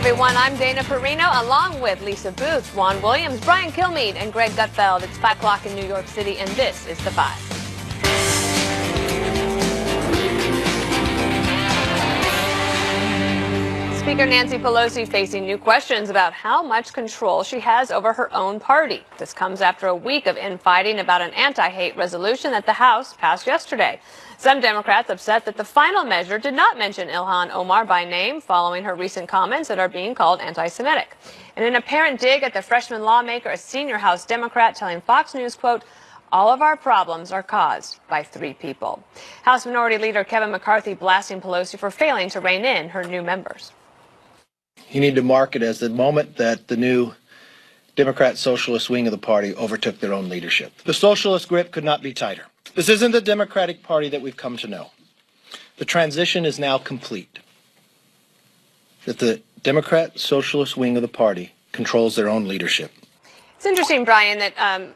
everyone. I'm Dana Perino, along with Lisa Booth, Juan Williams, Brian Kilmeade, and Greg Gutfeld. It's 5 o'clock in New York City, and this is The Five. Speaker Nancy Pelosi facing new questions about how much control she has over her own party. This comes after a week of infighting about an anti-hate resolution that the House passed yesterday. Some Democrats upset that the final measure did not mention Ilhan Omar by name following her recent comments that are being called anti-Semitic. In an apparent dig at the freshman lawmaker, a senior House Democrat telling Fox News, quote, "All of our problems are caused by 3 people." House Minority Leader Kevin McCarthy blasting Pelosi for failing to rein in her new members. You need to mark it as the moment that the new Democrat socialist wing of the party overtook their own leadership. The socialist grip could not be tighter. This isn't the Democratic Party that we've come to know. The transition is now complete. That the Democrat socialist wing of the party controls their own leadership. It's interesting, Brian, that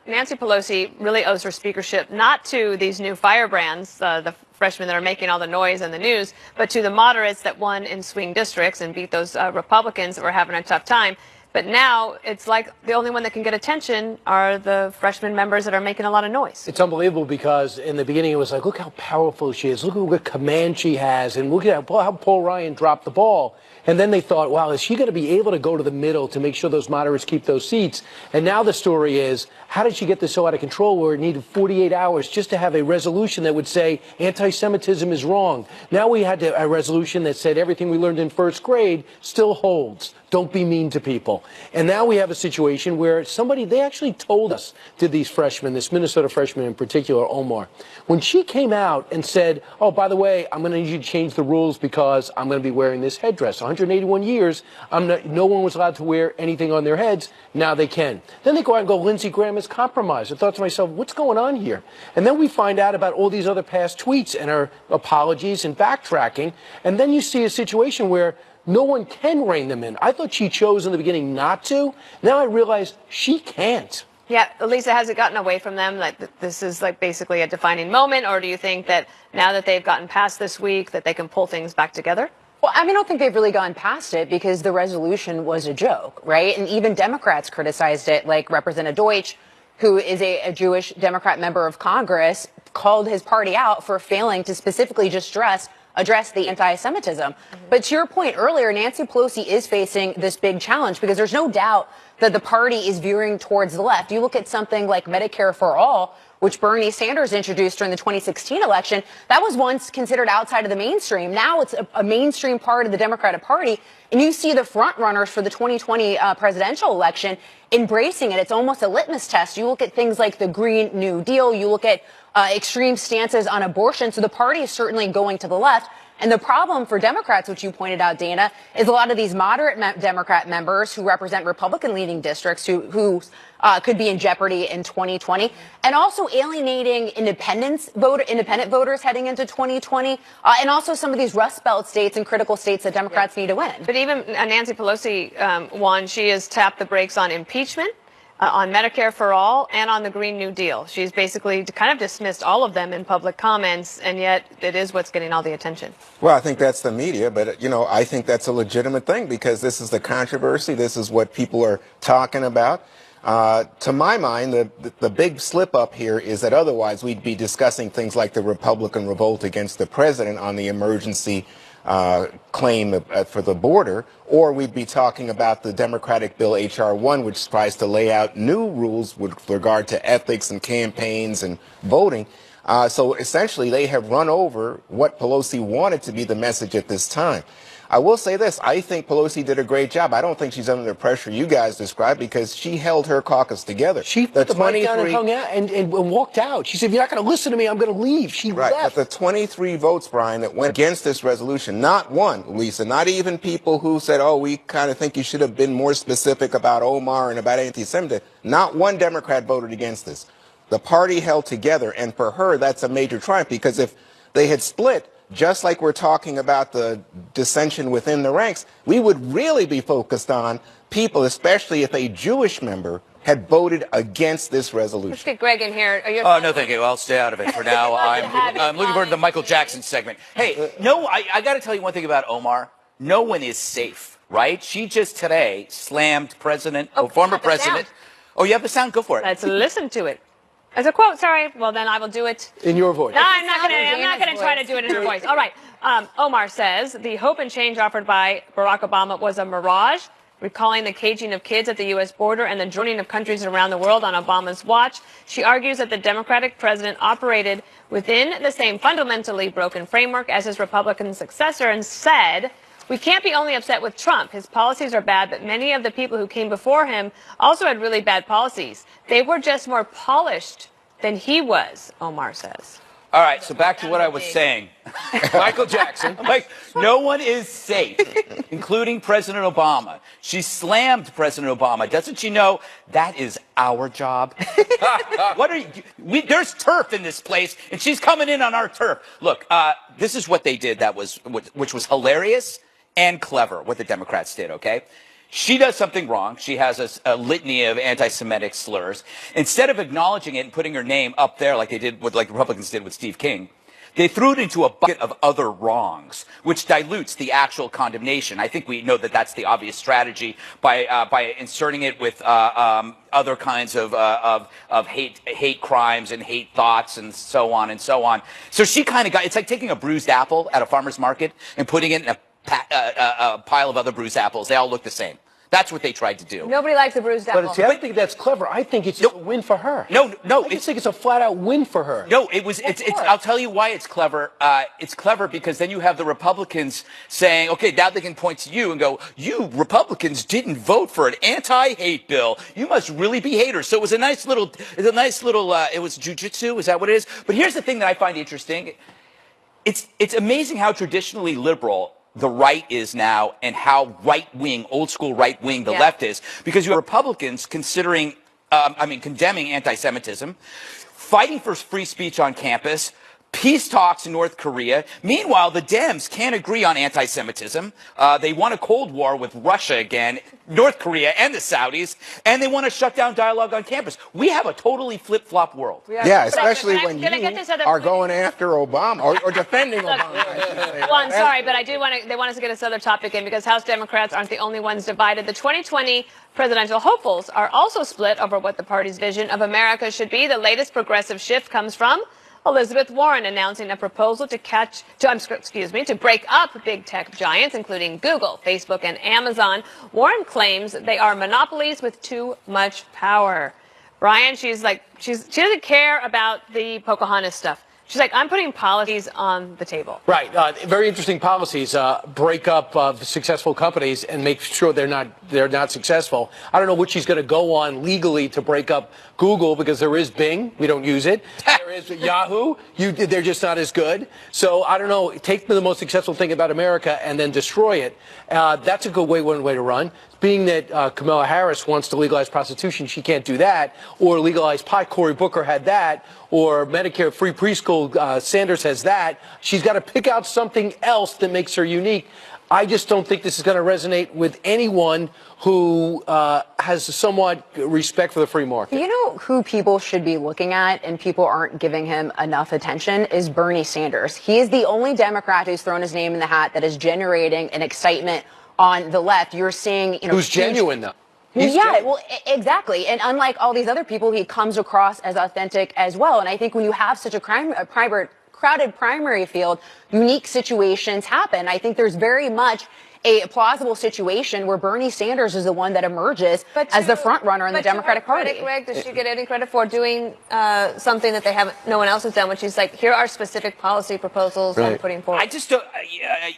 Nancy Pelosi really owes her speakership not to these new firebrands, the freshmen that are making all the noise in the news, but to the moderates that won in swing districts and beat those Republicans that were having a tough time. But now it's like the only one that can get attention are the freshman members that are making a lot of noise. It's unbelievable because in the beginning it was like, look how powerful she is. Look at what command she has. And look at how Paul Ryan dropped the ball. And then they thought, wow, is she going to be able to go to the middle to make sure those moderates keep those seats? And now the story is, how did she get this so out of control where it needed 48 hours just to have a resolution that would say anti-Semitism is wrong? Now we had a resolution that said everything we learned in first grade still holds. Don't be mean to people. And now we have a situation where they actually told us, did these freshmen, this Minnesota freshman in particular, Omar, when she came out and said, oh, by the way, I'm going to need you to change the rules because I'm going to be wearing this headdress. 181 years, no one was allowed to wear anything on their heads. Now they can. Then they go out and go, Lindsey Graham is compromised. I thought to myself, what's going on here? And then we find out about all these other past tweets and her apologies and backtracking. And then you see a situation where no one can rein them in. I thought she chose in the beginning not to. Now I realize she can't. Yeah, Lisa, has it gotten away from them? Like this is like basically a defining moment, or do you think that now that they've gotten past this week that they can pull things back together? Well, I don't think they've really gone past it because the resolution was a joke, right? And even Democrats criticized it, like Representative Deutsch, who is a Jewish Democrat member of Congress, called his party out for failing to specifically just address the anti-Semitism. But to your point earlier, Nancy Pelosi is facing this big challenge because there's no doubt that the party is veering towards the left. You look at something like Medicare for All, which Bernie Sanders introduced during the 2016 election, that was once considered outside of the mainstream. Now it's a mainstream part of the Democratic Party. And you see the front runners for the 2020 presidential election embracing it. It's almost a litmus test. You look at things like the Green New Deal. You look at extreme stances on abortion. So the party is certainly going to the left. And the problem for Democrats, which you pointed out, Dana, is a lot of these moderate Democrat members who represent Republican-leading districts who could be in jeopardy in 2020, and also alienating independent voters heading into 2020, and also some of these Rust Belt states and critical states that Democrats need to win. But even Nancy Pelosi won. She has tapped the brakes on impeachment, on Medicare for All, and on the Green New Deal. She's basically kind of dismissed all of them in public comments, and yet it is what's getting all the attention. Well, I think that's the media, but, I think that's a legitimate thing because this is the controversy. This is what people are talking about. To my mind, the big slip up here is that otherwise we'd be discussing things like the Republican revolt against the president on the emergency claim for the border, or we'd be talking about the Democratic bill H.R. 1, which tries to lay out new rules with regard to ethics and campaigns and voting. So essentially, they have run over what Pelosi wanted to be the message at this time. I will say this. I think Pelosi did a great job. I don't think she's under the pressure you guys described because she held her caucus together. She put the mic down and hung out and walked out. She said, if you're not going to listen to me, I'm going to leave. She left. But the 23 votes, Brian, that went against this resolution, not one, Lisa, not even people who said, oh, we kind of think you should have been more specific about Omar and about anti-Semitism. Not one Democrat voted against this. The party held together, and for her, that's a major triumph because if they had split, just like we're talking about the dissension within the ranks, we would really be focused on people, especially if a Jewish member had voted against this resolution. Let's get Greg in here. Oh, no, thank you. I'll stay out of it for now. I'm looking forward to the Michael Jackson segment. Hey, no, I got to tell you one thing about Omar. no one is safe, right? She just today slammed former the president. sound. Oh, you have the sound? Go for it. Let's listen to it. As a quote, sorry. Well, then I will do it. In your voice. No, I'm not Dana's going to try to do it in her voice. All right. Omar says the hope and change offered by Barack Obama was a mirage, recalling the caging of kids at the U.S. border and the joining of countries around the world on Obama's watch. She argues that the Democratic president operated within the same fundamentally broken framework as his Republican successor and said, "We can't be only upset with Trump. His policies are bad, but many of the people who came before him also had really bad policies. They were just more polished than he was," Omar says. All right, so back to what I was saying. Michael Jackson. Like, no one is safe, including President Obama. She slammed President Obama. Doesn't she know that is our job? What are you? There's turf in this place, and she's coming in on our turf. Look, this is what they did which was hilarious and clever, what the Democrats did, okay? She does something wrong. She has a litany of anti-Semitic slurs. Instead of acknowledging it and putting her name up there like Republicans did with Steve King, they threw it into a bucket of other wrongs, which dilutes the actual condemnation. I think we know that that's the obvious strategy by inserting it with other kinds of hate crimes and hate thoughts and so on and so on. So she kind of it's like taking a bruised apple at a farmer's market and putting it in a pile of other bruised apples. They all look the same. That's what they tried to do. Nobody likes a bruised apple. But see, I don't think that's clever. I think it's a win for her. No. I just think it's a flat-out win for her. No, I'll tell you why it's clever. It's clever because then you have the Republicans saying, okay, now they can point to you and go, you Republicans didn't vote for an anti-hate bill. You must really be haters. So it was it was jujitsu. Is that what it is? But here's the thing that I find interesting. It's amazing how traditionally liberal the right is now and how right-wing, old-school right-wing the left is, because you have Republicans condemning anti-Semitism, fighting for free speech on campus, peace talks in North Korea. Meanwhile, the Dems can't agree on anti-Semitism. They want a Cold War with Russia again, North Korea and the Saudis, and they want to shut down dialogue on campus. We have a totally flip-flop world. Yeah, especially when you are going after Obama or defending Obama. Well, I'm sorry, but I do they want us to get this other topic in because House Democrats aren't the only ones divided. The 2020 presidential hopefuls are also split over what the party's vision of America should be. The latest progressive shift comes from Elizabeth Warren announcing a proposal to break up big tech giants, including Google, Facebook, and Amazon. Warren claims they are monopolies with too much power. Brian, she doesn't care about the Pocahontas stuff. She's like, I'm putting policies on the table. Right. Very interesting policies. Break up successful companies and make sure they're not successful. I don't know what she's going to go on legally to break up Google because there is Bing. We don't use it. There is Yahoo. They're just not as good. So I don't know. Take the most successful thing about America and then destroy it. That's a good one way to run. Being that Kamala Harris wants to legalize prostitution, she can't do that. Or legalize pot. Cory Booker had that. Or Medicare free preschool, Sanders has that. She's got to pick out something else that makes her unique. I just don't think this is going to resonate with anyone who has somewhat respect for the free market. You know who people should be looking at and people aren't giving him enough attention is Bernie Sanders. He is the only Democrat who's thrown his name in the hat that is generating an excitement on the left. You're seeing, who's genuine though. Well, exactly. And unlike all these other people, he comes across as authentic as well. And I think when you have such a crowded primary field, unique situations happen. I think there's very much a plausible situation where Bernie Sanders is the one that emerges as the front runner in the Democratic Party. Greg, does she get any credit for doing something that no one else has done? When she's like, here are specific policy proposals I'm putting forward. I just don't.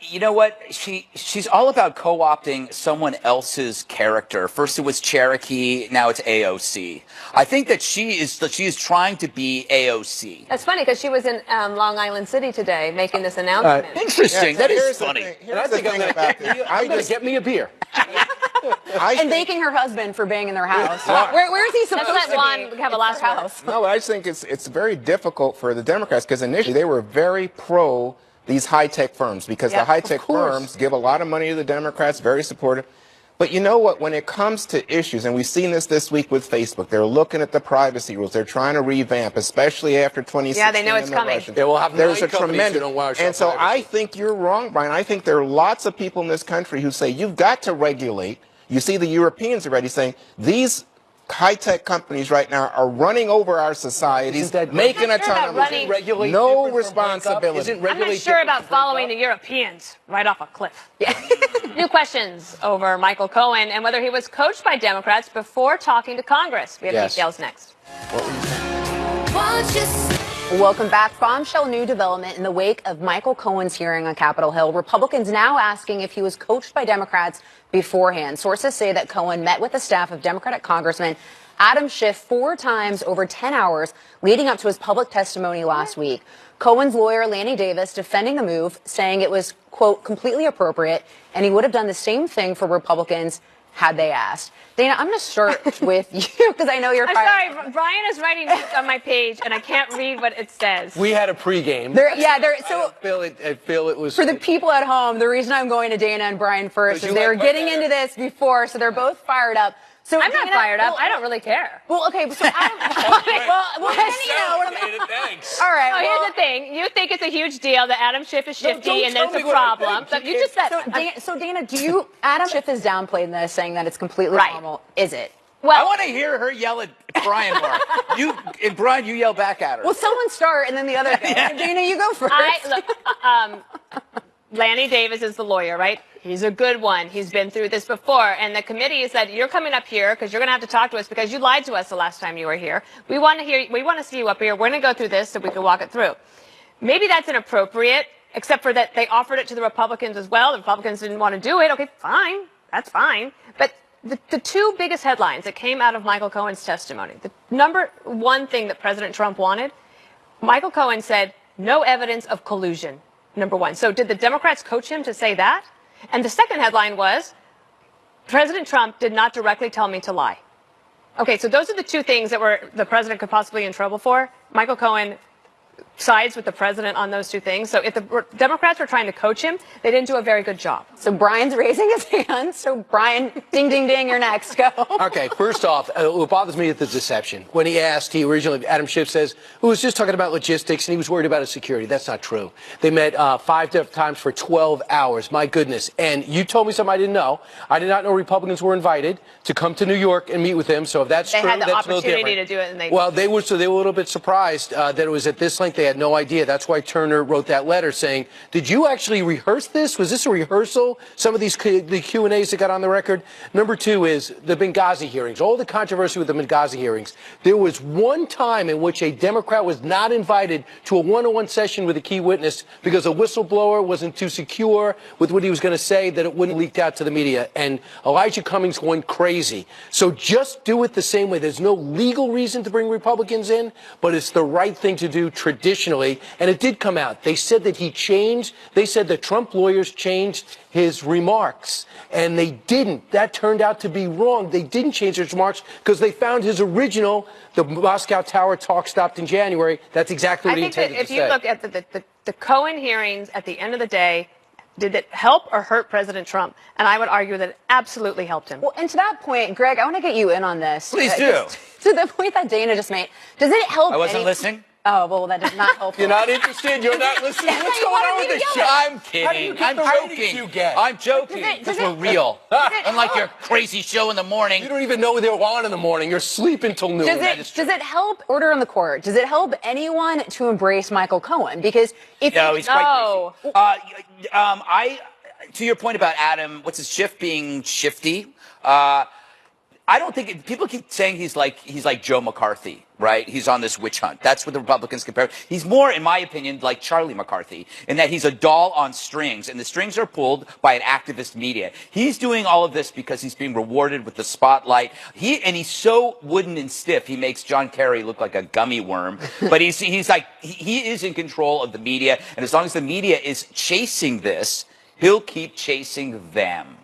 You know what? She's all about co-opting someone else's character. First it was Cherokee, now it's AOC. I think that she is trying to be AOC. That's funny because she was in Long Island City today making this announcement. Interesting. That is funny. Here's the thing about this. I'm going to get me a beer. And thanking her husband for being in their house. Where is he supposed to be? Juan have a last house. No, I just think it's very difficult for the Democrats because initially they were very pro these high-tech firms because the high-tech firms give a lot of money to the Democrats, very supportive. But you know what? When it comes to issues, and we've seen this week with Facebook, they're looking at the privacy rules. They're trying to revamp, especially after 2016. Yeah, they know it's coming. Yeah, we'll have There's a 9 companies tremendous. who don't want to show And so privacy. I think you're wrong, Brian. I think there are lots of people in this country who say you've got to regulate. You see the Europeans already saying these high-tech companies right now are running over our societies, making a I'm not sure ton about of running- money. Regulate No different from responsibility. Isn't I'm not regulate sure different about from following the breakup? Europeans right off a cliff. New questions over Michael Cohen and whether he was coached by Democrats before talking to Congress. We have Yes. details next. Welcome back. Bombshell new development in the wake of Michael Cohen's hearing on Capitol Hill. Republicans now asking if he was coached by Democrats beforehand. Sources say that Cohen met with the staff of Democratic Congressman Adam Schiff 4 times over 10 hours leading up to his public testimony last week. Cohen's lawyer, Lanny Davis, defending the move, saying it was, quote, completely appropriate, and he would have done the same thing for Republicans had they asked. Dana, I'm going to start with you because I know you're I'm fired. sorry, Brian is writing notes on my page and I can't read what it says. We had a pregame. So I feel it was for the people at home, the reason I'm going to Dana and Brian first Because is you they were like getting better. into this before, so they're both fired up. So I'm not Dana, fired up. well, I don't really care. Well, okay, so Adam, well, Dana, you know what I'm. Thanks. All right. Oh, well, here's the thing. You think it's a huge deal that Adam Schiff is shifty don't and there's tell a me what I problem. think. But you just said. So Dana, do you? Adam Schiff is downplaying this, saying that it's completely Right. normal. Is it? I Well, want to hear her yell at Brian more. And Brian, you yell back at her. Well, someone start and then the other go. Dana, you go first. Lanny Davis is the lawyer, right? He's a good one. He's been through this before. And the committee said, you're coming up here because you're going to have to talk to us because you lied to us the last time you were here. We want to see you up here. We're going to go through this so we can walk it through. Maybe that's inappropriate, except for that they offered it to the Republicans as well. The Republicans didn't want to do it. Okay, fine. That's fine. But the 2 biggest headlines that came out of Michael Cohen's testimony, the number one thing that President Trump wanted, Michael Cohen said, no evidence of collusion. Number 1. So did the Democrats coach him to say that? And the second headline was, President Trump did not directly tell me to lie. Okay, so those are the 2 things that the president could possibly be in trouble for. Michael Cohen sides with the president on those 2 things. So if the Democrats were trying to coach him, they didn't do a very good job. So Brian's raising his hand. So Brian, ding, ding, ding, you're next. Go. Okay, first off, what bothers me is the deception. When he asked, Adam Schiff says, who was just talking about logistics and he was worried about his security. That's not true. They met 5 different times for 12 hours. My goodness. And you told me something I didn't know. I did not know Republicans were invited to come to New York and meet with him. So if that's They true, had the that's no opportunity different. to do it, and they Well, they were a little bit surprised that it was at this length. They had no idea. That's why Turner wrote that letter saying, did you actually rehearse this? Was this a rehearsal? Some of these the Q&As that got on the record. Number 2 is the Benghazi hearings. All the controversy with the Benghazi hearings. There was one time in which a Democrat was not invited to a one-on-one session with a key witness because a whistleblower wasn't too secure with what he was going to say that it wouldn't leak out to the media. And Elijah Cummings went crazy. So just do it the same way. There's no legal reason to bring Republicans in, but it's the right thing to do traditionally. And it did come out. They said that he changed. They said that Trump lawyers changed his remarks, and they didn't. That turned out to be wrong. They didn't change his remarks because they found his original, the Moscow Tower talk stopped in January. That's exactly what he intended to say. If you look at the Cohen hearings, at the end of the day, did it help or hurt President Trump? And I would argue that it absolutely helped him. Well, and to that point, Greg, I want to get you in on this. Please do. To the point that Dana just made, does it help? I wasn't listening. Oh, well, that does not help. You're not interested. You're not listening. Yeah, What's you going wanted on me with to this yell show? it. I'm How do you kidding. get I'm the ratings joking. you get? I'm joking Does because it- we're real. it Unlike help? your crazy show in the morning. You don't even know they're on in the morning. You're sleeping till noon. Does it help order in the court? Does it help anyone to embrace Michael Cohen? Because if No, he's quite No. crazy. To your point about Adam, what's his Schiff being shifty? I don't think people keep saying he's like Joe McCarthy, right? He's on this witch hunt. That's what the Republicans compare. He's more, in my opinion, like Charlie McCarthy, in that he's a doll on strings, and the strings are pulled by an activist media. He's doing all of this because he's being rewarded with the spotlight. He's so wooden and stiff. He makes John Kerry look like a gummy worm. But he's like he is in control of the media, and as long as the media is chasing this, he'll keep chasing them.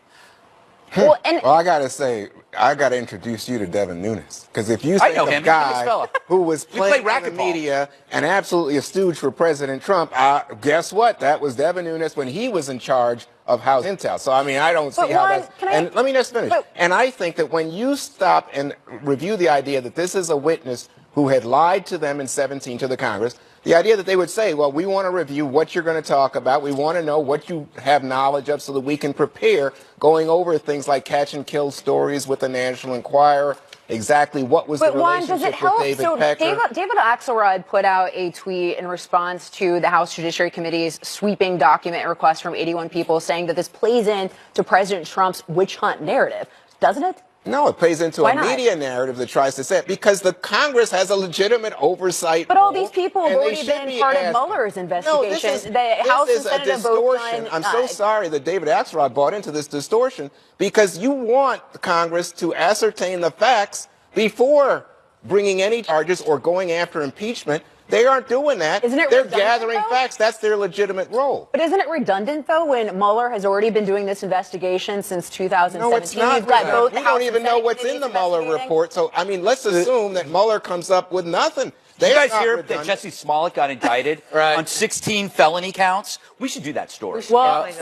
Well, and Well, I gotta say, I gotta introduce you to Devin Nunes, because if you think know of him. a He's a nice guy fella. who was We play playing in the racquetball. media and absolutely a stooge for President Trump, guess what? That was Devin Nunes when he was in charge of House Intel. So I mean, I don't see But how Juan, that's. can I- And let me just finish. But- And I think that when you stop and review the idea that this is a witness who had lied to them in 17 to the Congress, the idea that they would say, well, we want to review what you're going to talk about. We want to know what you have knowledge of so that we can prepare going over things like catch and kill stories with the National Enquirer, exactly what was the But Juan, does relationship it help? with David So Pecker. David Axelrod put out a tweet in response to the House Judiciary Committee's sweeping document request from 81 people saying that this plays into President Trump's witch hunt narrative, doesn't it? No, it plays into Why a not? media narrative that tries to say it because the Congress has a legitimate oversight. But all role, these people have and they already should been be part of asked. Mueller's No, investigation. this is, The this House is and a Senate have both distortion. done, I'm so sorry that David Axelrod bought into this distortion because you want Congress to ascertain the facts before bringing any charges or going after impeachment. They aren't doing that. Isn't it They're redundant, gathering though? facts. That's their legitimate role. But isn't it redundant, though, when Mueller has already been doing this investigation since 2017? No, it's not. You've got both We the House don't and even know Senate what's in the committees Mueller investigating. report. So, I mean, let's assume that Mueller comes up with nothing. Did you They're guys not hear that redundant. Jesse Smollett got indicted Right. on 16 felony counts? We should do that story. Well, Yeah.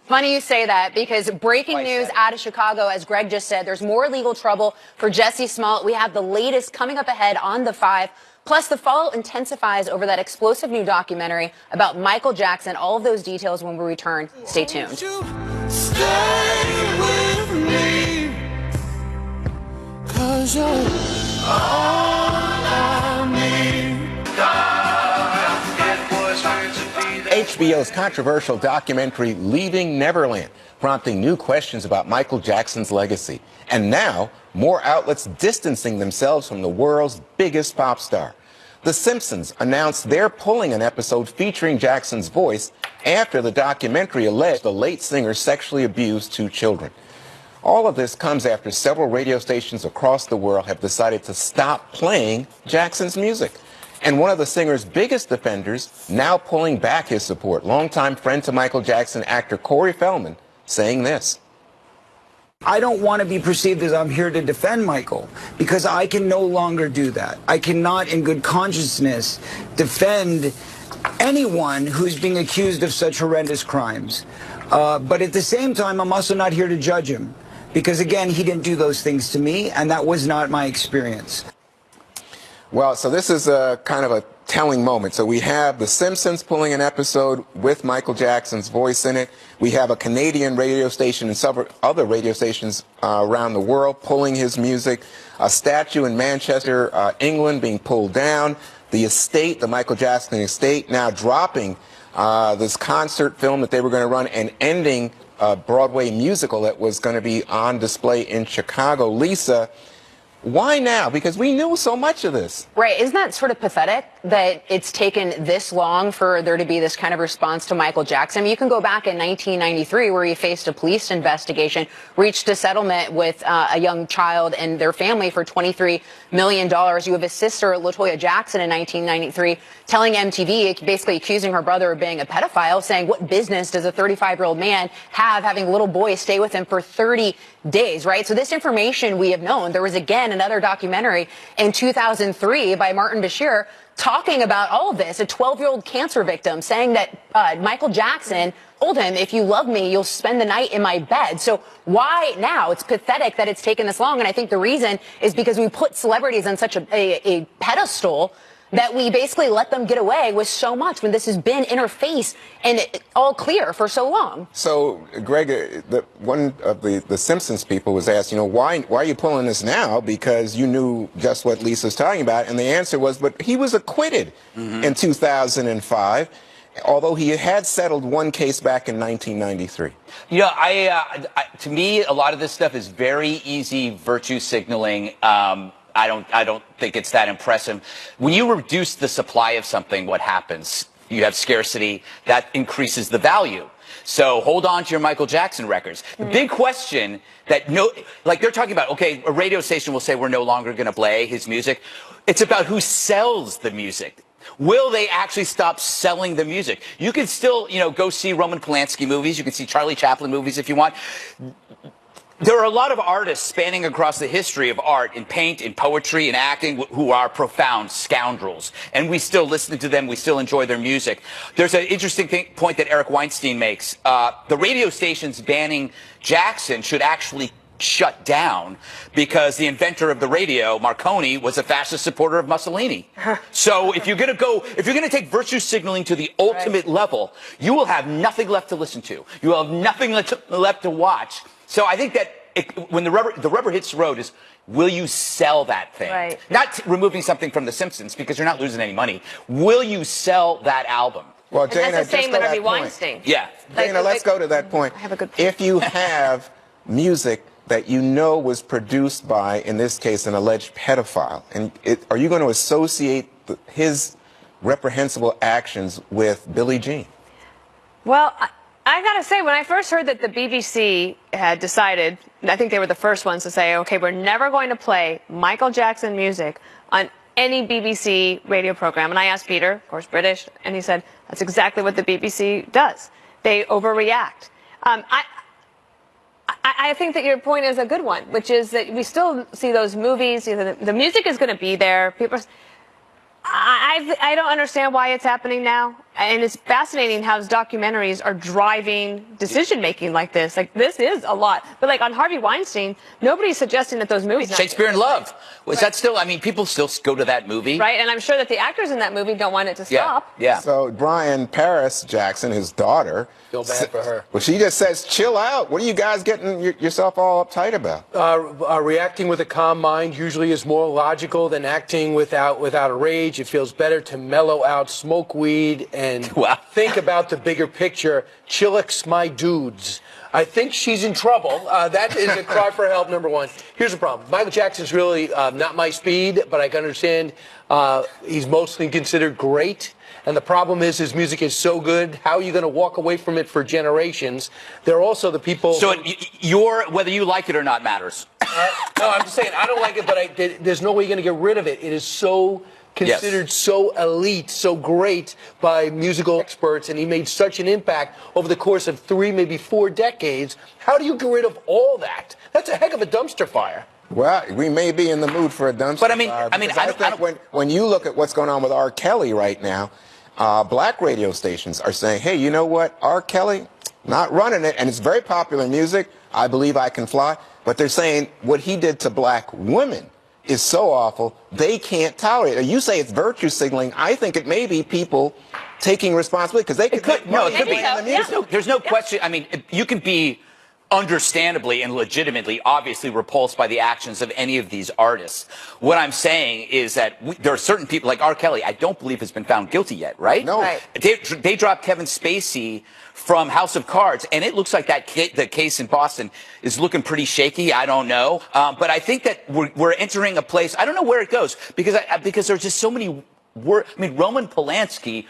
funny you say that, because breaking Twice news that. out of Chicago, as Greg just said, there's more legal trouble for Jesse Smollett. We have the latest coming up ahead on The Five. Plus, the fallout intensifies over that explosive new documentary about Michael Jackson. All of those details when we return. Stay tuned. Stay with me, 'cause you're all I need. HBO's controversial documentary Leaving Neverland, prompting new questions about Michael Jackson's legacy. And now, more outlets distancing themselves from the world's biggest pop star. The Simpsons announced they're pulling an episode featuring Jackson's voice after the documentary alleged the late singer sexually abused 2 children. All of this comes after several radio stations across the world have decided to stop playing Jackson's music. And one of the singer's biggest defenders now pulling back his support. Longtime friend to Michael Jackson, actor Corey Feldman, saying this. I don't want to be perceived as I'm here to defend Michael, because I can no longer do that. I cannot, in good consciousness, defend anyone who's being accused of such horrendous crimes. But at the same time, I'm also not here to judge him, because, again, he didn't do those things to me, and that was not my experience. Well, so this is a kind of a telling moment. So we have The Simpsons pulling an episode with Michael Jackson's voice in it. We have a Canadian radio station and several other radio stations around the world pulling his music. A statue in Manchester, England being pulled down. The estate, the Michael Jackson estate, now dropping this concert film that they were going to run and ending a Broadway musical that was going to be on display in Chicago. Lisa, why now? Because we knew so much of this. Right. Isn't that sort of pathetic that it's taken this long for there to be this kind of response to Michael Jackson? I mean, you can go back in 1993 where he faced a police investigation, reached a settlement with a young child and their family for $23 million. You have his sister, LaToya Jackson, in 1993 telling MTV, basically accusing her brother of being a pedophile, saying, what business does a 35-year-old man have having little boys stay with him for 30 days, right? So this information we have known. There was, again, another documentary in 2003 by Martin Bashir talking about all of this, a 12-year-old cancer victim saying that Michael Jackson told him, if you love me, you'll spend the night in my bed. So why now? It's pathetic that it's taken this long. And I think the reason is because we put celebrities on such a pedestal that we basically let them get away with so much when this has been in her face and all clear for so long. So, Greg, one of the Simpsons people was asked, why are you pulling this now? Because you knew just what Lisa's talking about. And the answer was, but he was acquitted in 2005, although he had settled one case back in 1993. To me, a lot of this stuff is very easy virtue signaling. I don't think it's that impressive. When you reduce the supply of something, what happens? You have scarcity. That increases the value. So hold on to your Michael Jackson records. The big question that they're talking about, okay, a radio station will say we're no longer going to play his music. It's about who sells the music. Will they actually stop selling the music? You can still, go see Roman Polanski movies. You can see Charlie Chaplin movies if you want. There are a lot of artists spanning across the history of art in paint, in poetry, in acting who are profound scoundrels. And we still listen to them. We still enjoy their music. There's an interesting point that Eric Weinstein makes. The radio stations banning Jackson should actually shut down because the inventor of the radio, Marconi, was a fascist supporter of Mussolini. So if you're going to take virtue signaling to the ultimate level, you will have nothing left to listen to. You will have nothing left to watch. So I think that when the rubber hits the road is, will you sell that thing? Right. Not removing something from The Simpsons because you're not losing any money. Will you sell that album? Well, And Dana, that's the same just with to Harvey that point. Weinstein. Yeah. Dana, let's go to that point. I have a good point. If you have music that you know was produced by, in this case, an alleged pedophile, and are you going to associate his reprehensible actions with Billie Jean? Well, I got to say, when I first heard that the BBC had decided, I think they were the first ones to say, okay, we're never going to play Michael Jackson music on any BBC radio program. And I asked Peter, of course, British, and he said, that's exactly what the BBC does. They overreact. I think that your point is a good one, which is that we still see those movies. You know, the music is going to be there. People, I don't understand why it's happening now. And it's fascinating how documentaries are driving decision-making like this. Like, this is a lot. But, like, on Harvey Weinstein, nobody's suggesting that those movies... Shakespeare in Love. Was that still... I mean, people still go to that movie. Right, and I'm sure that the actors in that movie don't want it to stop. Yeah. So Brian Paris Jackson, his daughter... Feel bad for her. Well, she just says, chill out. What are you guys getting yourself all uptight about? Reacting with a calm mind usually is more logical than acting without a rage. It feels better to mellow out, smoke weed, and Wow. think about the bigger picture. Chillax my dudes. I think she's in trouble. That is a cry for help, number one. Here's the problem. Michael Jackson's really not my speed, but I can understand he's mostly considered great. And the problem is his music is so good. How are you going to walk away from it for generations? There are also the people... So whether you like it or not matters. No, I'm just saying, I don't like it, but there's no way you're going to get rid of it. It is so considered so elite, so great by musical experts, and he made such an impact over the course of 3, maybe 4 decades. How do you get rid of all that? That's a heck of a dumpster fire. Well, we may be in the mood for a dumpster But I mean, fire, I think when you look at what's going on with R. Kelly right now, black radio stations are saying, hey, you know what, R. Kelly, not running it, and it's very popular music, I Believe I Can Fly, but they're saying what he did to black women is so awful, they can't tolerate it. You say it's virtue signaling. I think it may be people taking responsibility because they could make money playing the music. There's no question. I mean, you can be understandably and legitimately, obviously repulsed by the actions of any of these artists. What I'm saying is that there are certain people, like R. Kelly, I don't believe has been found guilty yet, right? No. Right. They dropped Kevin Spacey from House of Cards, and it looks like the case in Boston is looking pretty shaky. I don't know. But I think that we're entering a place, I don't know where it goes, because there's just so many I mean, Roman Polanski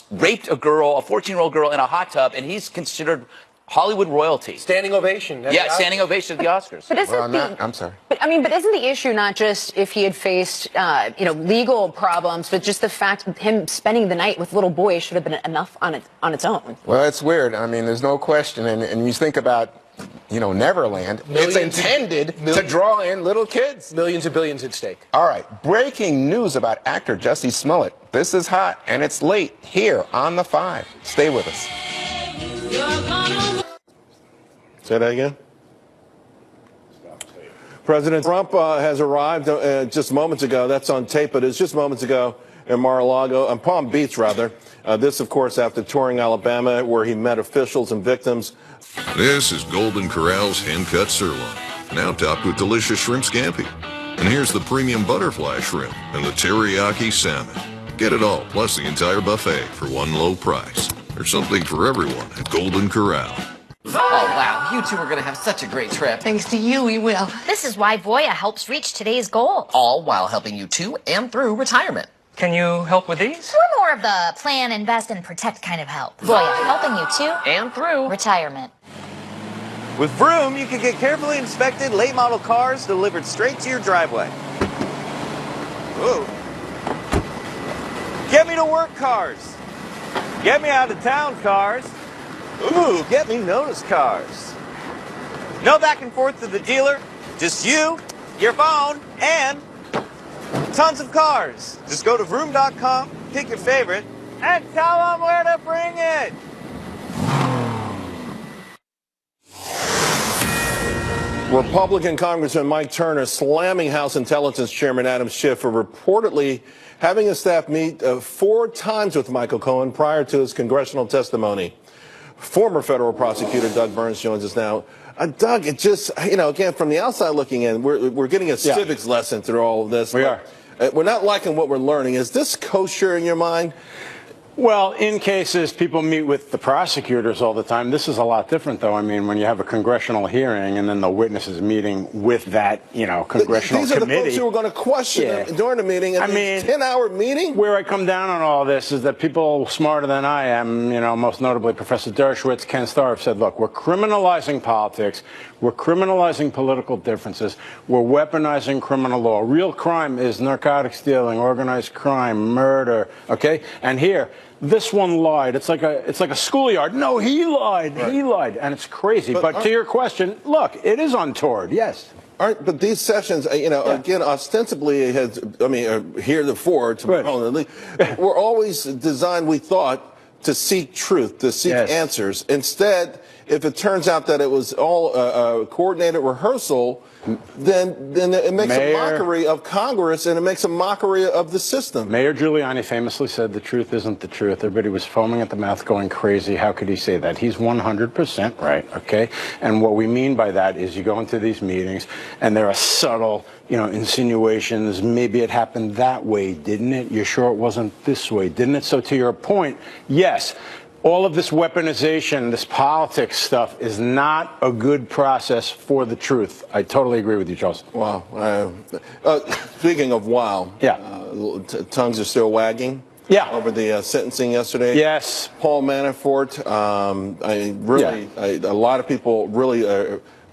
raped a 14-year-old girl in a hot tub, and he's considered Hollywood royalty. Standing ovation. Yeah, standing ovation at the Oscars. But isn't I'm sorry. But isn't the issue not just if he had faced, legal problems, but just the fact that him spending the night with little boys should have been enough on its own? Well, it's weird. I mean, there's no question. And you think about, Neverland, it's intended to draw in little kids. Millions and billions at stake. All right, breaking news about actor Jussie Smollett. This is hot, and it's late here on The Five. Stay with us. Say that again? President Trump has arrived just moments ago. That's on tape, but it's just moments ago in Mar-a-Lago, Palm Beach, rather. This, of course, after touring Alabama, where he met officials and victims. This is Golden Corral's hand-cut sirloin, now topped with delicious shrimp scampi. And here's the premium butterfly shrimp and the teriyaki salmon. Get it all, plus the entire buffet for one low price. There's something for everyone at Golden Corral. Oh, wow. You two are going to have such a great trip. Thanks to you, we will. This is why Voya helps reach today's goals. All while helping you to and through retirement. Can you help with these? We're more of the plan, invest, and protect kind of help. Voya, helping you to and through retirement. With Vroom, you can get carefully inspected late model cars delivered straight to your driveway. Whoa. Get me to work cars. Get me out of town cars. Ooh, get me noticed cars. No back and forth to the dealer. Just you, your phone, and tons of cars. Just go to vroom.com, pick your favorite, and tell them where to bring it. Republican Congressman Mike Turner slamming House Intelligence Chairman Adam Schiff for reportedly having his staff meet 4 times with Michael Cohen prior to his congressional testimony. Former federal prosecutor Doug Burns joins us now. Doug, it just, again, from the outside looking in, we're getting a civics lesson through all of this. We are. We're not liking what we're learning. Is this kosher in your mind? Well, in cases people meet with the prosecutors all the time. This is a lot different, though. I mean, when you have a congressional hearing and then the witness is meeting with that, congressional These are committee. the folks who are going to question him during the meeting. I mean, 10-hour meeting? Where I come down on all this is that people smarter than I am, most notably Professor Dershowitz, Ken Starr, have said, look, we're criminalizing politics. We're criminalizing political differences. We're weaponizing criminal law. Real crime is narcotics dealing, organized crime, murder, okay? And here, this one lied. It's like a schoolyard. No, he lied. Right. He lied. And it's crazy. But to your question, look, it is untoward, yes. But these sessions, again, ostensibly, heretofore, were always designed, we thought, to seek truth, to seek answers. Instead, if it turns out that it was all a coordinated rehearsal, then it makes a mockery of Congress and it makes a mockery of the system. Mayor Giuliani famously said the truth isn't the truth. Everybody was foaming at the mouth, going crazy. How could he say that? He's 100% right, okay? And what we mean by that is you go into these meetings and there are subtle, insinuations. Maybe it happened that way, didn't it? You're sure it wasn't this way, didn't it? So to your point, yes. All of this weaponization, this politics stuff is not a good process for the truth. I totally agree with you, Charles. Wow. Speaking of wow, tongues are still wagging. Yeah. Over the sentencing yesterday. Yes. Paul Manafort. A lot of people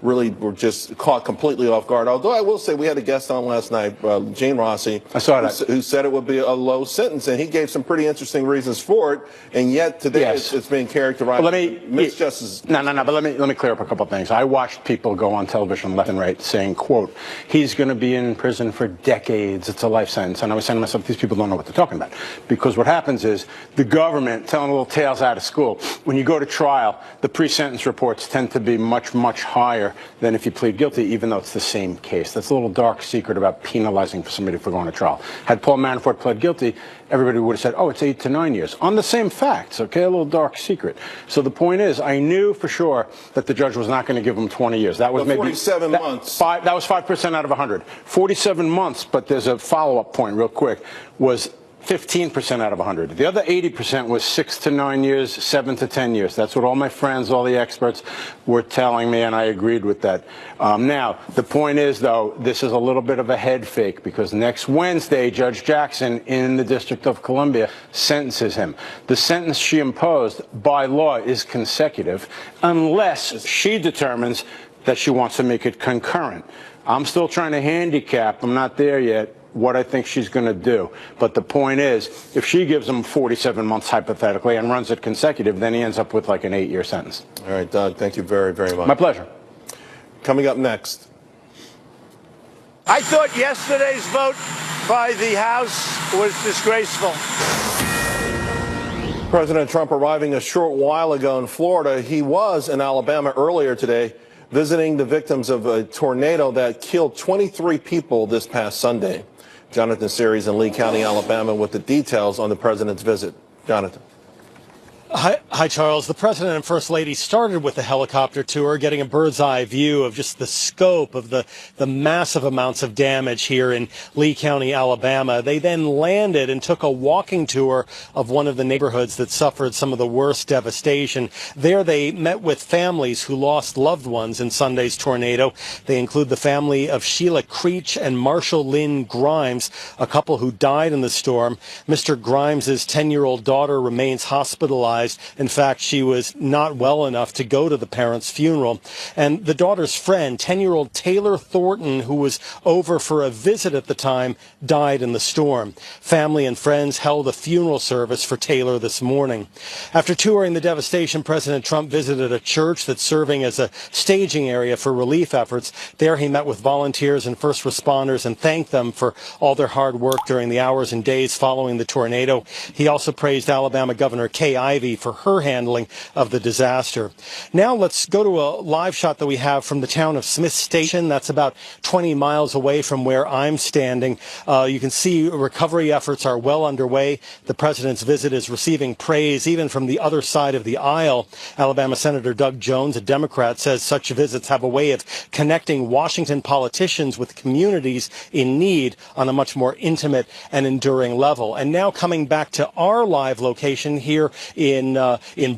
really were just caught completely off guard. Although I will say we had a guest on last night, Gene Rossi, I saw that, who said it would be a low sentence, and he gave some pretty interesting reasons for it. And yet today it's being characterized as misjustice. No. But let me clear up a couple of things. I watched people go on television left and right saying, "quote He's going to be in prison for decades. It's a life sentence." And I was saying to myself, these people don't know what they're talking about, because what happens is the government telling little tales out of school. When you go to trial, the pre-sentence reports tend to be much, much higher than if you plead guilty, even though it's the same case. That's a little dark secret about penalizing for somebody for going to trial. Had Paul Manafort pled guilty, everybody would have said, oh, it's 8 to 9 years. On the same facts, okay? A little dark secret. So the point is, I knew for sure that the judge was not going to give him 20 years. That was maybe 47 months. That was 5% out of 100. 47 months, but there's a follow-up point real quick, was 15% out of 100. The other 80% was 6 to 9 years, 7 to 10 years. That's what all my friends, all the experts were telling me, and I agreed with that. Now, the point is, though, this is a little bit of a head fake, because next Wednesday, Judge Jackson in the District of Columbia sentences him. The sentence she imposed by law is consecutive unless she determines that she wants to make it concurrent. I'm still trying to handicap, I'm not there yet, what I think she's going to do. But the point is, if she gives him 47 months hypothetically and runs it consecutive, then he ends up with like an 8-year sentence. All right, Doug, thank you very, very much. My pleasure. Coming up next. I thought yesterday's vote by the House was disgraceful. President Trump arriving a short while ago in Florida. He was in Alabama earlier today, visiting the victims of a tornado that killed 23 people this past Sunday. Jonathan Series in Lee County, Alabama, with the details on the president's visit. Jonathan. Hi, Charles. The president and first lady started with a helicopter tour, getting a bird's eye view of just the scope of the massive amounts of damage here in Lee County, Alabama. They then landed and took a walking tour of one of the neighborhoods that suffered some of the worst devastation. There they met with families who lost loved ones in Sunday's tornado. They include the family of Sheila Creech and Marshall Lynn Grimes, a couple who died in the storm. Mr. Grimes' 10-year-old daughter remains hospitalized hospitalized. In fact, she was not well enough to go to the parents' funeral. And the daughter's friend, 10-year-old Taylor Thornton, who was over for a visit at the time, died in the storm. Family and friends held a funeral service for Taylor this morning. After touring the devastation, President Trump visited a church that's serving as a staging area for relief efforts. There he met with volunteers and first responders and thanked them for all their hard work during the hours and days following the tornado. He also praised Alabama Governor Kay Ivey for her handling of the disaster. Now let's go to a live shot that we have from the town of Smith Station. That's about 20 miles away from where I'm standing. You can see recovery efforts are well underway. The president's visit is receiving praise even from the other side of the aisle. Alabama Senator Doug Jones, a Democrat, says such visits have a way of connecting Washington politicians with communities in need on a much more intimate and enduring level. And now coming back to our live location here in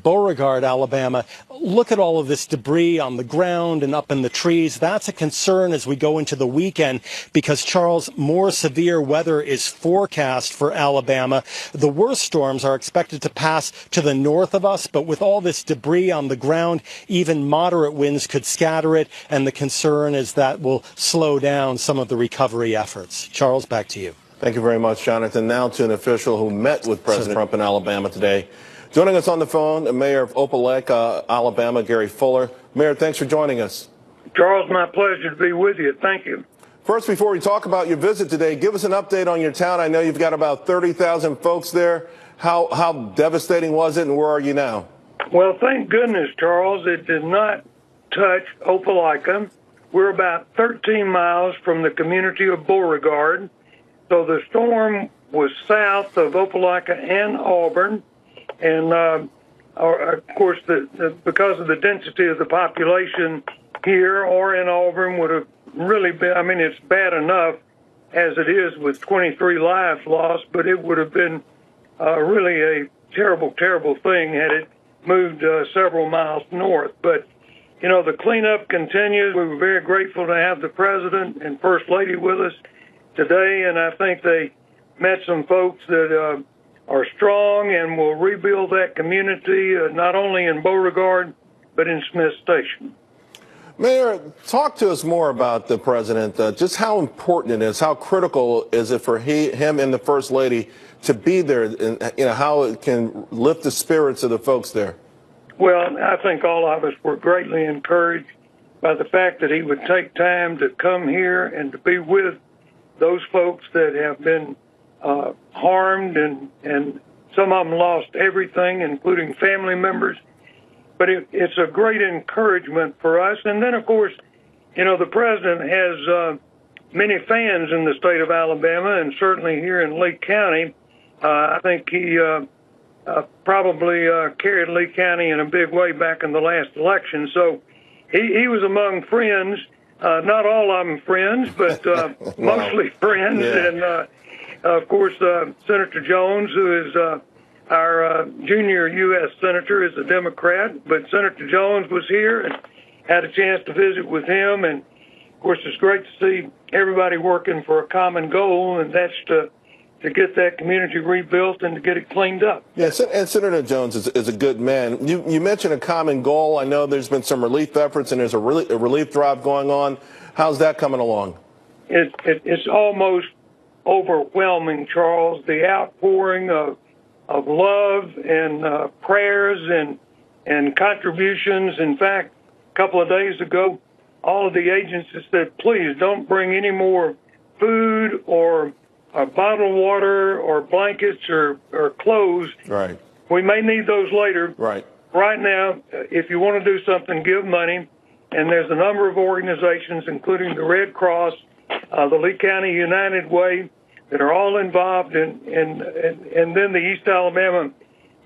Beauregard, Alabama, look at all of this debris on the ground and up in the trees. That's a concern as we go into the weekend because, Charles, more severe weather is forecast for Alabama. The worst storms are expected to pass to the north of us, but with all this debris on the ground, even moderate winds could scatter it, and the concern is that will slow down some of the recovery efforts. Charles, back to you. Thank you very much, Jonathan. Now to an official who met with President Trump in Alabama today. Joining us on the phone, the mayor of Opelika, Alabama, Gary Fuller. Mayor, thanks for joining us. Charles, my pleasure to be with you. Thank you. First, before we talk about your visit today, give us an update on your town. I know you've got about 30,000 folks there. How devastating was it, and where are you now? Well, thank goodness, Charles, it did not touch Opelika. We're about 13 miles from the community of Beauregard. So the storm was south of Opelika and Auburn. And, of course, because of the density of the population here or in Auburn would have really been, I mean, it's bad enough as it is with 23 lives lost, but it would have been really a terrible, terrible thing had it moved several miles north. But, you know, the cleanup continues. We were very grateful to have the president and first lady with us today, and I think they met some folks that are strong and will rebuild that community, not only in Beauregard, but in Smith Station. Mayor, talk to us more about the president, just how important it is, how critical is it for him and the first lady to be there, and how it can lift the spirits of the folks there. Well, I think all of us were greatly encouraged by the fact that he would take time to come here and to be with those folks that have been harmed, and some of them lost everything, including family members. But it's a great encouragement for us. And then, of course, you know, the president has many fans in the state of Alabama, and certainly here in Lee County. I think he probably carried Lee County in a big way back in the last election. So he was among friends, not all of them friends, but mostly friends. Yeah. And, of course, Senator Jones, who is our junior U.S. senator, is a Democrat. But Senator Jones was here and had a chance to visit with him. And, of course, it's great to see everybody working for a common goal, and that's to get that community rebuilt and to get it cleaned up. Yes, and Senator Jones is a good man. You mentioned a common goal. I know there's been some relief efforts, and there's a relief drive going on. How's that coming along? It's almost overwhelming, Charles. The outpouring of love and prayers and contributions. In fact, a couple of days ago, all of the agencies said, please don't bring any more food or bottled water or blankets or clothes. Right. We may need those later. Right. Right now, if you want to do something, give money. And there's a number of organizations, including the Red Cross, the Lee County United Way, that are all involved, and then the East Alabama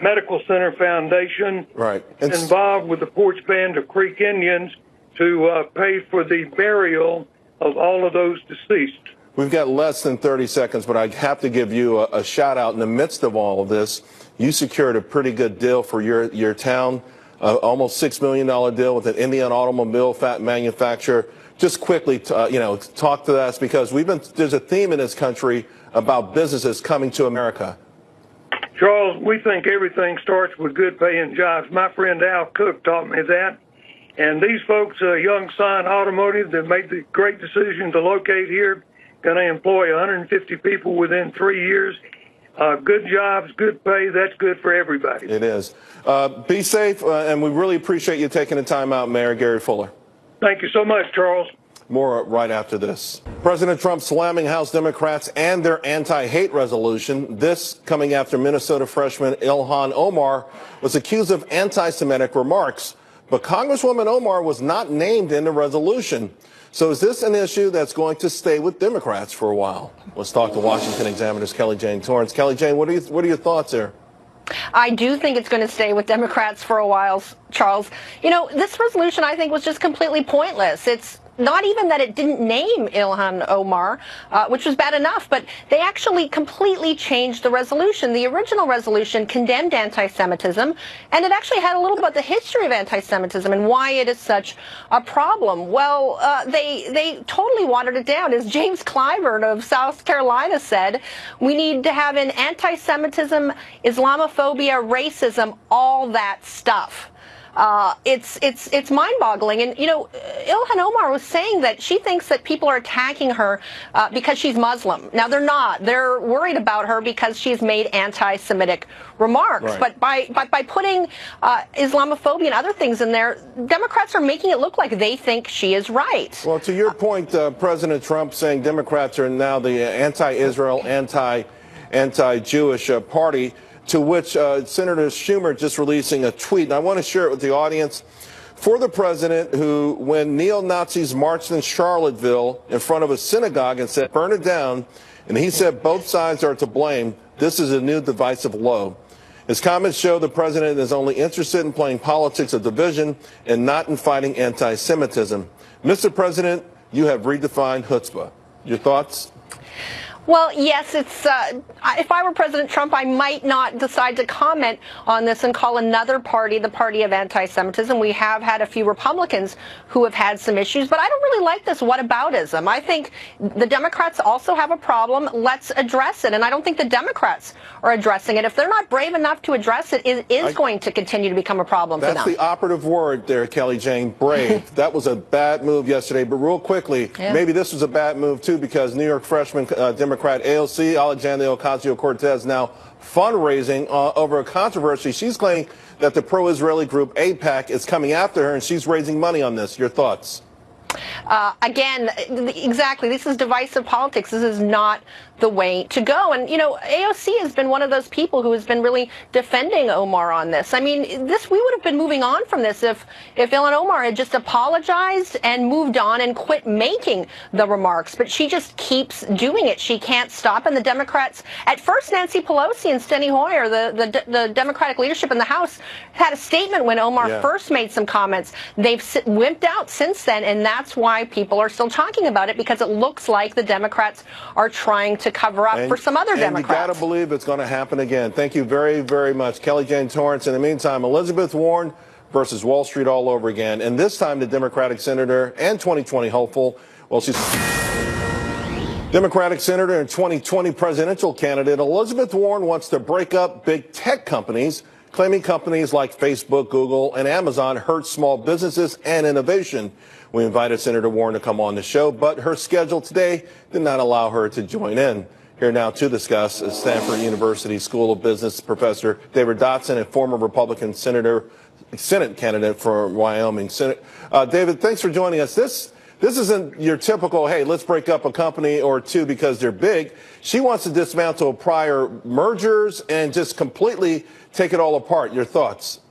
Medical Center Foundation, right, is involved with the Porch Band of Creek Indians to pay for the burial of all of those deceased. We've got less than 30 seconds, but I have to give you a shout out in the midst of all of this. You secured a pretty good deal for your town, almost $6 million deal with an Indian automobile manufacturer. Just quickly, talk to us, because there's a theme in this country about businesses coming to America. Charles, we think everything starts with good paying jobs. My friend Al Cook taught me that. And these folks, Young Scion Automotive, that made the great decision to locate here, going to employ 150 people within 3 years. Good jobs, good pay, that's good for everybody. It is. Be safe, and we really appreciate you taking the time out, Mayor Gary Fuller. Thank you so much, Charles. More right after this. President Trump slamming House Democrats and their anti-hate resolution. This coming after Minnesota freshman Ilhan Omar was accused of anti-Semitic remarks. But Congresswoman Omar was not named in the resolution. So is this an issue that's going to stay with Democrats for a while? Let's talk to Washington Examiner's Kelly-Jane Torrance. Kelly-Jane, what are your thoughts here? I do think it's going to stay with Democrats for a while, Charles. You know, this resolution, I think, was just completely pointless. It's not even that it didn't name Ilhan Omar, which was bad enough, but they actually completely changed the resolution. The original resolution condemned anti-Semitism, and it actually had a little about the history of anti-Semitism and why it is such a problem. Well, they totally watered it down. As James Clyburn of South Carolina said, we need to have an anti-Semitism, Islamophobia, racism, all that stuff. It's mind-boggling. And, you know, Ilhan Omar was saying that she thinks that people are attacking her because she's Muslim. Now, they're not. They're worried about her because she's made anti-Semitic remarks. Right. But by putting Islamophobia and other things in there, Democrats are making it look like they think she is right. Well, to your point, President Trump saying Democrats are now the anti-Israel, anti-Jewish party, to which Senator Schumer just releasing a tweet. And I want to share it with the audience. For the president who, when neo-Nazis marched in Charlottesville in front of a synagogue and said, burn it down, and he said both sides are to blame, this is a new divisive low. His comments show the president is only interested in playing politics of division and not in fighting anti-Semitism. Mr. President, you have redefined chutzpah. Your thoughts? Well, yes, it's. If I were President Trump, I might not decide to comment on this and call another party the party of anti-Semitism. We have had a few Republicans who have had some issues, but I don't really like this whataboutism. I think the Democrats also have a problem. Let's address it, and I don't think the Democrats are addressing it. If they're not brave enough to address it, it is going to continue to become a problem for them. That's the operative word there, Kelly-Jane, brave. That was a bad move yesterday, but real quickly, maybe this was a bad move, too, because New York freshman Democrat AOC, Alexandria Ocasio-Cortez, now fundraising over a controversy. She's claiming that the pro-Israeli group AIPAC is coming after her, and she's raising money on this. Your thoughts? Again, exactly. This is divisive politics. This is not the way to go. And, you know, AOC has been one of those people who has been really defending Omar on this. I mean, we would have been moving on from this if Ilhan Omar had just apologized and moved on and quit making the remarks. But she just keeps doing it. She can't stop. And the Democrats, at first Nancy Pelosi and Steny Hoyer, the Democratic leadership in the House, had a statement when Omar first made some comments. They've wimped out since then, and that's why people are still talking about it, because it looks like the Democrats are trying to cover up for some other Democrats. And you got to believe it's going to happen again. Thank you very, very much, Kelly-Jane Torrance. In the meantime, Elizabeth Warren versus Wall Street all over again. And this time the Democratic senator and 2020 hopeful, well, she's Democratic senator and 2020 presidential candidate Elizabeth Warren wants to break up big tech companies, claiming companies like Facebook, Google, and Amazon hurt small businesses and innovation. We invited Senator Warren to come on the show, but her schedule today did not allow her to join in. Here now to discuss is Stanford University School of Business professor David Dotson, a former Republican Senate candidate for Wyoming. David, thanks for joining us. This isn't your typical, hey, let's break up a company or two because they're big. She wants to dismantle prior mergers and just completely take it all apart. Your thoughts?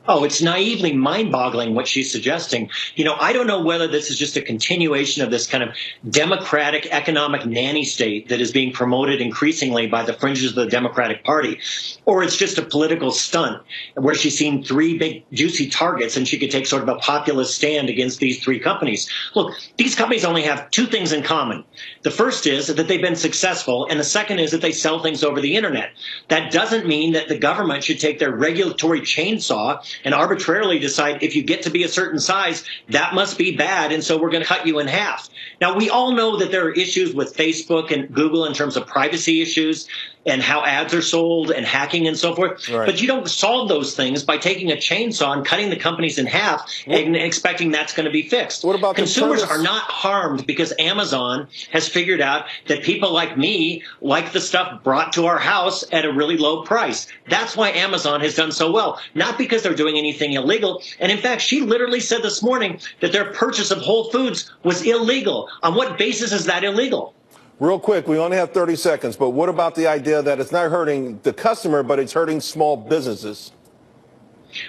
Oh, it's naively mind-boggling what she's suggesting. You know, I don't know whether this is just a continuation of this kind of democratic economic nanny state that is being promoted increasingly by the fringes of the Democratic Party, or it's just a political stunt where she's seen three big juicy targets and she could take sort of a populist stand against these three companies. Look, these companies only have two things in common. The first is that they've been successful, and the second is that they sell things over the internet. That doesn't mean that the government should take their regulatory chainsaw and arbitrarily decide if you get to be a certain size, that must be bad, and so we're going to cut you in half. Now, we all know that there are issues with Facebook and Google in terms of privacy issues. and how ads are sold and hacking and so forth. Right. But you don't solve those things by taking a chainsaw and cutting the companies in half and expecting that's going to be fixed. What about consumers are not harmed because Amazon has figured out that people like me like the stuff brought to our house at a really low price. That's why Amazon has done so well, not because they're doing anything illegal. And in fact, she literally said this morning that their purchase of Whole Foods was illegal. On what basis is that illegal? Real quick, we only have 30 seconds, but what about the idea that it's not hurting the customer, but it's hurting small businesses?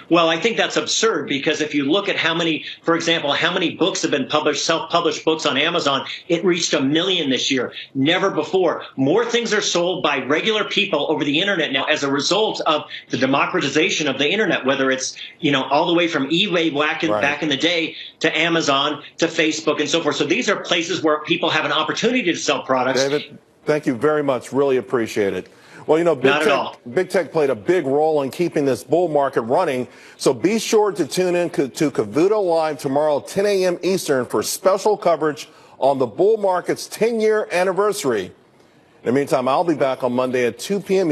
Well, I think that's absurd because if you look at how many, for example, how many books have been published, self-published books on Amazon, it reached 1 million this year. Never before. More things are sold by regular people over the internet now as a result of the democratization of the internet, whether it's, all the way from eBay back in the day to Amazon to Facebook and so forth. So these are places where people have an opportunity to sell products. David, thank you very much. Really appreciate it. Well, Big Tech played a big role in keeping this bull market running. So be sure to tune in to Cavuto Live tomorrow at 10 a.m. Eastern for special coverage on the bull market's 10-year anniversary. In the meantime, I'll be back on Monday at 2 p.m.